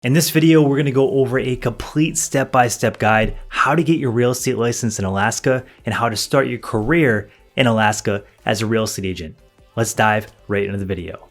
In this video, we're going to go over a complete step-by-step guide how to get your real estate license in Alaska and how to start your career in Alaska as a real estate agent. Let's dive right into the video.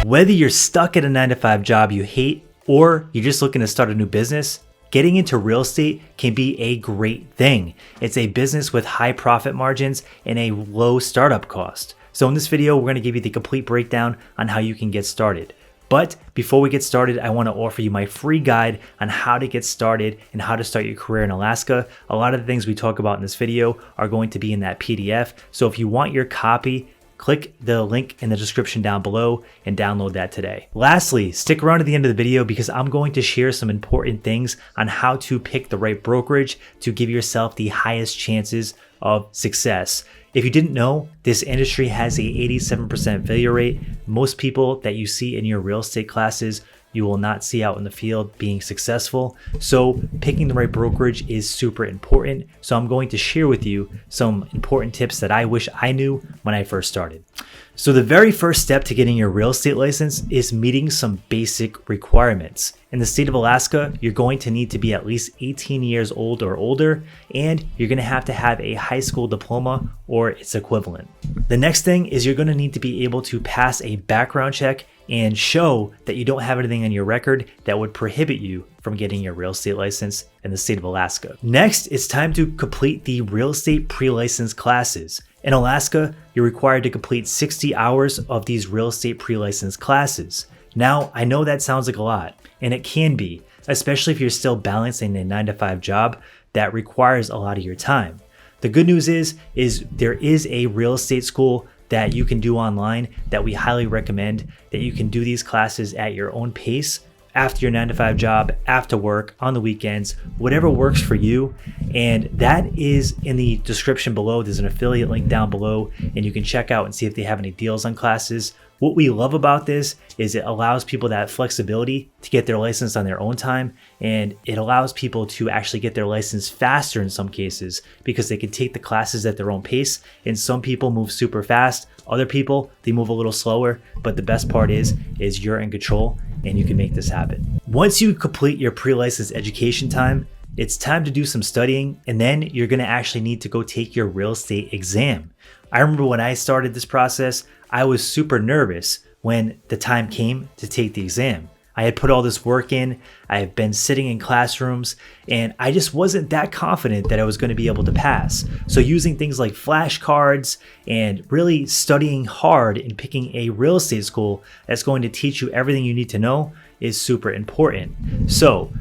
Whether you're stuck at a 9-to-5 job you hate or you're just looking to start a new business, getting into real estate can be a great thing. It's a business with high profit margins and a low startup cost. So in this video, we're going to give you the complete breakdown on how you can get started. But before we get started, I want to offer you my free guide on how to get started and how to start your career in Alaska. A lot of the things we talk about in this video are going to be in that PDF. So if you want your copy, click the link in the description down below and download that today. Lastly, stick around to the end of the video because I'm going to share some important things on how to pick the right brokerage to give yourself the highest chances of success. If you didn't know, this industry has a 87% failure rate. Most people that you see in your real estate classes, you will not see out in the field being successful. So picking the right brokerage is super important. So I'm going to share with you some important tips that I wish I knew when I first started. So the very first step to getting your real estate license is meeting some basic requirements. In the state of Alaska, you're going to need to be at least 18 years old or older, and you're going to have a high school diploma or its equivalent. The next thing is you're going to need to be able to pass a background check and show that you don't have anything on your record that would prohibit you from getting your real estate license in the state of Alaska. Next, it's time to complete the real estate pre-license classes. In Alaska, you're required to complete 60 hours of these real estate pre-license classes. Now, I know that sounds like a lot, and it can be, especially if you're still balancing a 9-to-5 job that requires a lot of your time. The good news is there is a real estate school that you can do online that we highly recommend, that you can do these classes at your own pace after your 9-to-5 job, after work, on the weekends, whatever works for you. And that is in the description below. There's an affiliate link down below and you can check out and see if they have any deals on classes. What we love about this is it allows people that flexibility to get their license on their own time, and it allows people to actually get their license faster in some cases because they can take the classes at their own pace. And some people move super fast, other people, they move a little slower, but the best part is you're in control and you can make this happen. Once you complete your pre-license education time, it's time to do some studying, and then you're going to actually need to go take your real estate exam. I remember when I started this process, I was super nervous when the time came to take the exam. I had put all this work in, I have been sitting in classrooms, and I just wasn't that confident that I was going to be able to pass. So using things like flashcards and really studying hard and picking a real estate school that's going to teach you everything you need to know is super important. So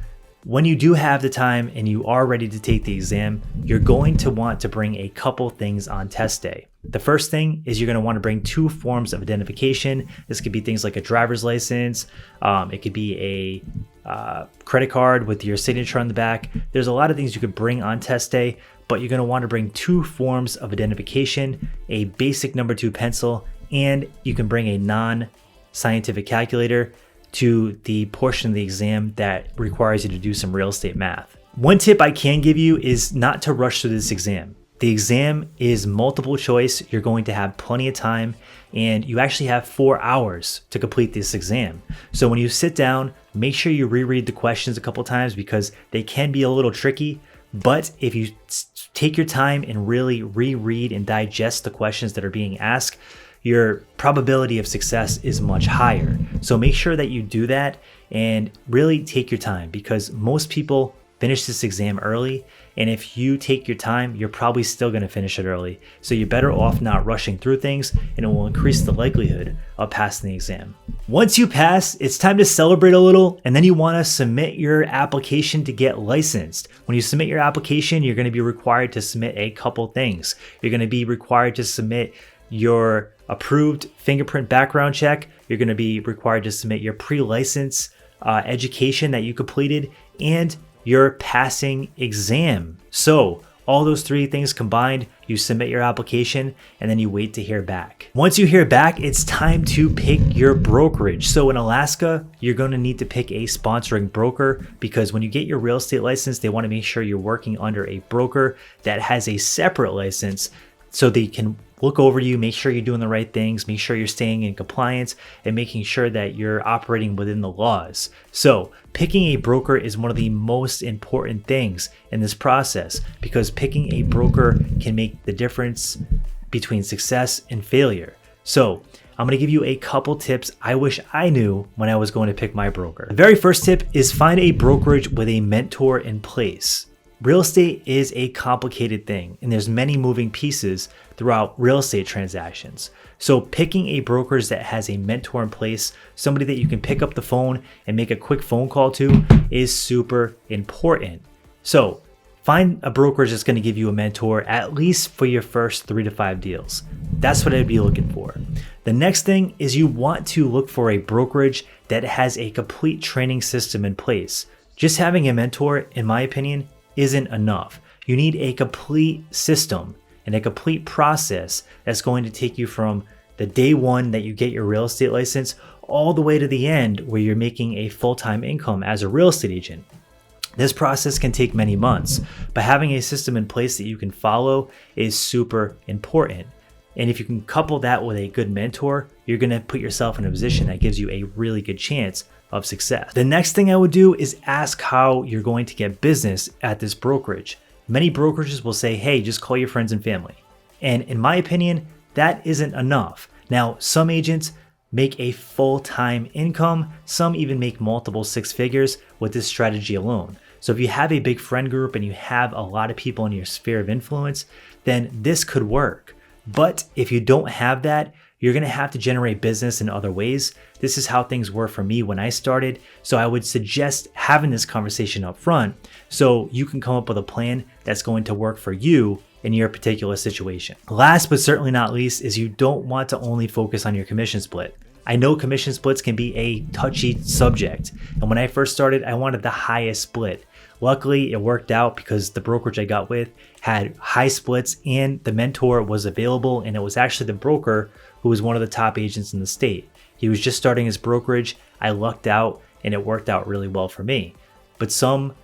when you do have the time and you are ready to take the exam, you're going to want to bring a couple things on test day. The first thing is you're going to want to bring 2 forms of identification. This could be things like a driver's license. It could be a credit card with your signature on the back. There's a lot of things you could bring on test day, but you're going to want to bring 2 forms of identification, a basic number 2 pencil, and you can bring a non-scientific calculator to the portion of the exam that requires you to do some real estate math. One tip I can give you is not to rush through this exam. The exam is multiple choice. You're going to have plenty of time, and you actually have 4 hours to complete this exam. So when you sit down, make sure you reread the questions a couple times because they can be a little tricky. But if you take your time and really reread and digest the questions that are being asked, your probability of success is much higher. So make sure that you do that and really take your time because most people finish this exam early. And if you take your time, you're probably still going to finish it early. So you're better off not rushing through things, and it will increase the likelihood of passing the exam. Once you pass, it's time to celebrate a little, and then you want to submit your application to get licensed. When you submit your application, you're going to be required to submit a couple things. You're going to be required to submit your approved fingerprint background check. You're going to be required to submit your pre-license education that you completed and your passing exam. So all those 3 things combined, you submit your application and then you wait to hear back. Once you hear back, it's time to pick your brokerage. So in Alaska, you're going to need to pick a sponsoring broker because when you get your real estate license, they want to make sure you're working under a broker that has a separate license so they can look over you, make sure you're doing the right things, make sure you're staying in compliance, and making sure that you're operating within the laws. So picking a broker is one of the most important things in this process, because picking a broker can make the difference between success and failure. So I'm going to give you a couple tips I wish I knew when I was going to pick my broker. The very first tip is find a brokerage with a mentor in place. Real estate is a complicated thing, and there's many moving pieces throughout real estate transactions. So picking a brokerage that has a mentor in place, somebody that you can pick up the phone and make a quick phone call to, is super important. So find a brokerage that's going to give you a mentor at least for your first 3 to 5 deals. That's what I'd be looking for. The next thing is you want to look for a brokerage that has a complete training system in place. Just having a mentor, in my opinion, isn't enough. You need a complete system and a complete process that's going to take you from the day one that you get your real estate license all the way to the end where you're making a full-time income as a real estate agent. This process can take many months, but having a system in place that you can follow is super important. And if you can couple that with a good mentor, you're going to put yourself in a position that gives you a really good chance of success. The next thing I would do is ask how you're going to get business at this brokerage. Many brokerages will say, hey, just call your friends and family. And in my opinion, that isn't enough. Now, some agents make a full-time income. Some even make multiple 6 figures with this strategy alone. So if you have a big friend group and you have a lot of people in your sphere of influence, then this could work. But if you don't have that, you're going to have to generate business in other ways. This is how things were for me when I started. So I would suggest having this conversation up front so you can come up with a plan that's going to work for you in your particular situation. Last but certainly not least is you don't want to only focus on your commission split. I know commission splits can be a touchy subject. And when I first started, I wanted the highest split. Luckily, it worked out because the brokerage I got with had high splits and the mentor was available, and it was actually the broker who was one of the top agents in the state. He was just starting his brokerage. I lucked out and it worked out really well for me. But some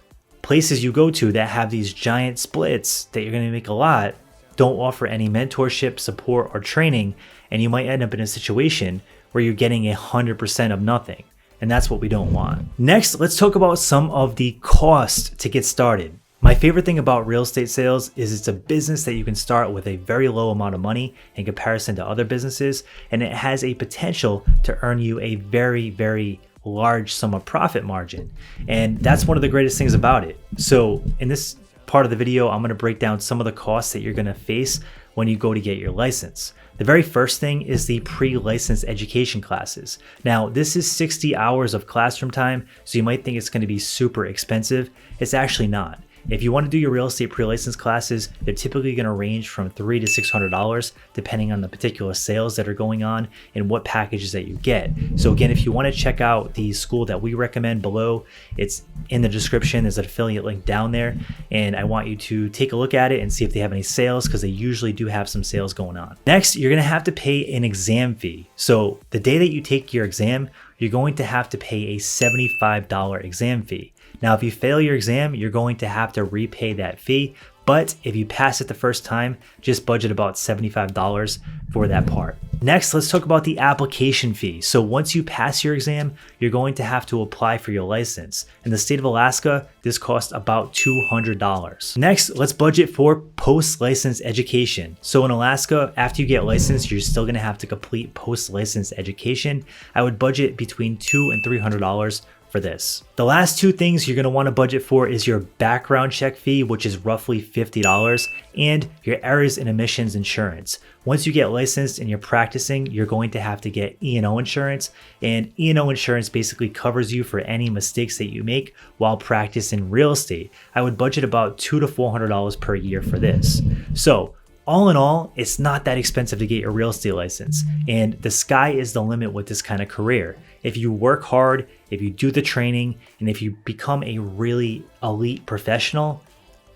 places you go to that have these giant splits that you're going to make a lot don't offer any mentorship, support, or training, and you might end up in a situation where you're getting 100% of nothing. And that's what we don't want. Next, let's talk about some of the cost to get started. My favorite thing about real estate sales is it's a business that you can start with a very low amount of money in comparison to other businesses, and it has a potential to earn you a very, very large sum of profit margin. And that's one of the greatest things about it. So in this part of the video, I'm going to break down some of the costs that you're going to face when you go to get your license. The very first thing is the pre-license education classes. Now, this is 60 hours of classroom time, so you might think it's going to be super expensive. It's actually not. If you want to do your real estate pre-license classes, they're typically going to range from $300 to $600 depending on the particular sales that are going on and what packages that you get. So again, if you want to check out the school that we recommend below, it's in the description. There's an affiliate link down there, and I want you to take a look at it and see if they have any sales, because they usually do have some sales going on. Next, you're going to have to pay an exam fee. So the day that you take your exam, you're going to have to pay a $75 exam fee. Now, if you fail your exam, you're going to have to repay that fee. But if you pass it the first time, just budget about $75 for that part. Next, let's talk about the application fee. So once you pass your exam, you're going to have to apply for your license. In the state of Alaska, this costs about $200. Next, let's budget for post-license education. So in Alaska, after you get licensed, you're still gonna have to complete post-license education. I would budget between $200 and $300 for this. The last 2 things you're going to want to budget for is your background check fee, which is roughly $50, and your errors and omissions insurance. Once you get licensed and you're practicing, you're going to have to get E&O insurance, and E&O insurance basically covers you for any mistakes that you make while practicing real estate. I would budget about $200 to $400 per year for this. So all in all, it's not that expensive to get your real estate license, and the sky is the limit with this kind of career. If you work hard, if you do the training, and if you become a really elite professional,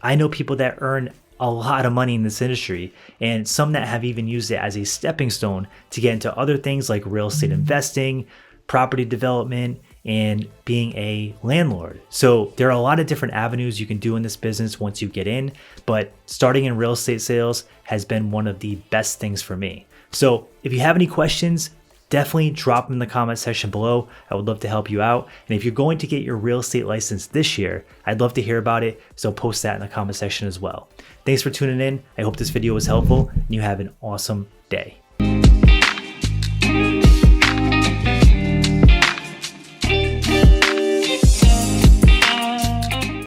I know people that earn a lot of money in this industry, and some that have even used it as a stepping stone to get into other things like real estate investing, property development, and being a landlord. So there are a lot of different avenues you can do in this business once you get in, but starting in real estate sales has been one of the best things for me. So if you have any questions, definitely drop them in the comment section below. I would love to help you out. And if you're going to get your real estate license this year, I'd love to hear about it. So post that in the comment section as well. Thanks for tuning in. I hope this video was helpful and you have an awesome day.